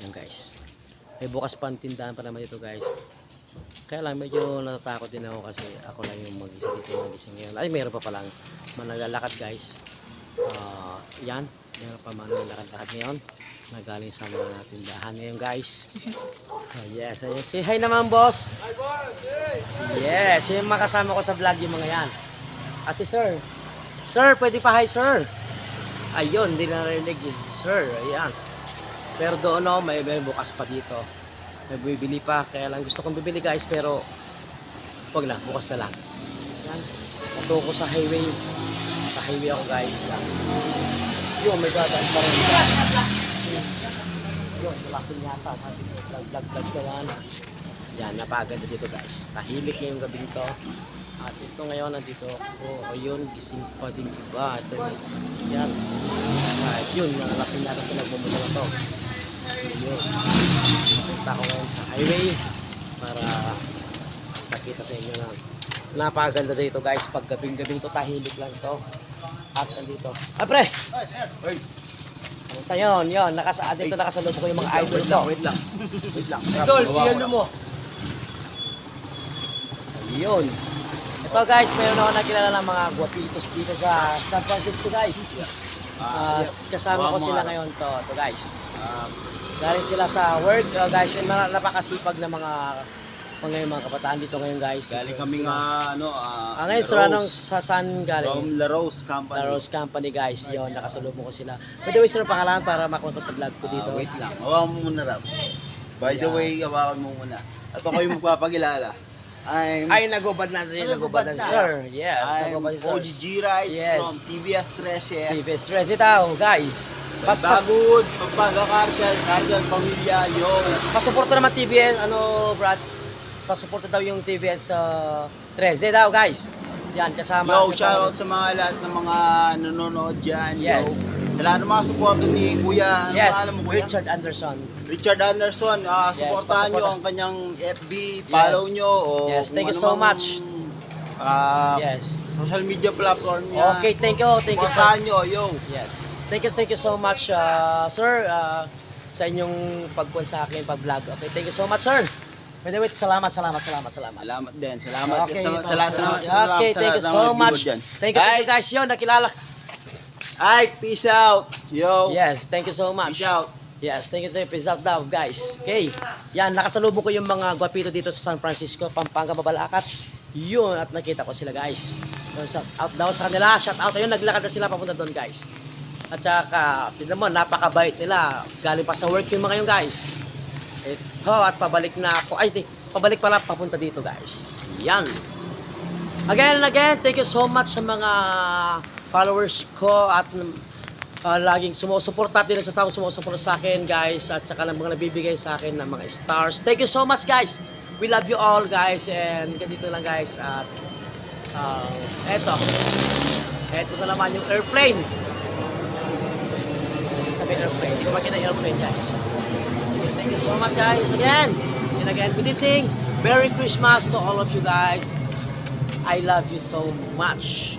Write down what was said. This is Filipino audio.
Yan guys. May bukas pa ang tindahan pa naman ito guys. Kaya lang medyo natatakot din ako kasi ako lang yung mag-isa dito mag-isa ngayon. Ay meron pa palang naglalakad guys. Yan. Meron pa mga naglalakad ngayon. Nagaling sa mga tindahan ngayon guys. Yes. Ayan. Say hi naman boss. Hi boss. Hey. Yes. Yung makasama ko sa vlog yung mga yan. At si sir. Sir, pwede pa hi sir. Ayun, hindi na narinig si sir. Ayan. Pero doon may bukas pa dito. May bibili pa. Kaya lang gusto kong bibili guys. Pero wag na, bukas na lang. Ayan. Ito ko sa highway. Sa highway ako guys. Ayan. Yun, may dadaan pa rin. Yun, lasin yata. Vlog ka yan. Yan, napaganda dito guys. Tahimik ngayong gabing to. At ito ngayon, nandito ako. Ayun, gising pa din iba. Ito, yan. At yun, lasin yata ito nagmumula na to. Yun. Punta ako ngayon sa highway para nakita sa inyo na napaganda dito guys. Pag gabing-gabing to, tahimik lang to. At nandito. Ah, pre! Hi sir. Hey. Kamusta yun? Yun, dito nakasalubong ko yung mga idol ko. Wait lang. Idol, siyalo mo. Ayun. Ito guys, mayroon ako nakilala ng mga guwapitos dito sa San Francisco guys. Kasama ko sila ngayon to guys. Galing sila sa work guys, napakasipag na mga kabataan dito ngayon guys. Galing kami nga ngayon sa saan galing? From La Rose Company. La Rose Company guys, yun, nakasalubong ko sila. By the way, sir, pangalan para makunta sa vlog ko dito. Wait lang, hawakan mo muna raw. By the way, hawakan mo muna. At ako yung magpapakilala. Ay, nagubad na sir. Yes, nagubad si sir. OG G-Rides Yes. from TVS 13. TV stress ito, guys. Bagud, pagpagakargal, kargal, pamilya, yo. Pasuporta naman TVS, Brad? Pasuporta daw yung TVS 13 daw, guys. Yan, kasama. Yo, shoutout sa mga lahat ng mga nanonood dyan. Yes. Yo. Sa lahat ng mga supporter ni Kuya. Ano Yes, alam mo, Kuya? Richard Anderson. Richard Anderson, supportahan nyo ang kanyang FB, follow nyo. O Yes, thank you kung so ano much. Yes. Social media platform niya. Okay, thank you, sir. Supportahan nyo, yo. Yes. Thank you so much, sir, sa inyong pagpuan sa akin, pag-vlog. Okay, thank you so much, sir. By the way, salamat. Salamat din. Salamat Okay, sa thank you so much. Thank you guys, yun, nakilala. Ay, peace out. Yo. Yes, thank you so much. Peace out. Yes, thank you. Peace out daw, guys. Okay. Yan, nakasalubong ko yung mga gwapito dito sa San Francisco, Pampanga, Babalacat. Yun, at nakita ko sila, guys. Shout out daw sa kanila. Shout out. Ayun, naglakad na sila papunta doon, guys. At saka, tignan mo, napakabait nila. Galing pa sa work yung mga yun, guys. Ito, at pabalik na ako. Ay, pabalik pala, papunta dito, guys. Yan. Again and again, thank you so much sa mga followers ko at laging sumusuporta at din sumusuporta sa akin guys at saka ng mga nabibigay sa akin ng mga stars. Thank you so much guys. We love you all guys and ganito lang guys at eto na naman yung airplane. Sabi airplane. Hindi ko makita yung airplane guys. Sige, thank you so much guys again. And again, good evening. Merry Christmas to all of you guys. I love you so much.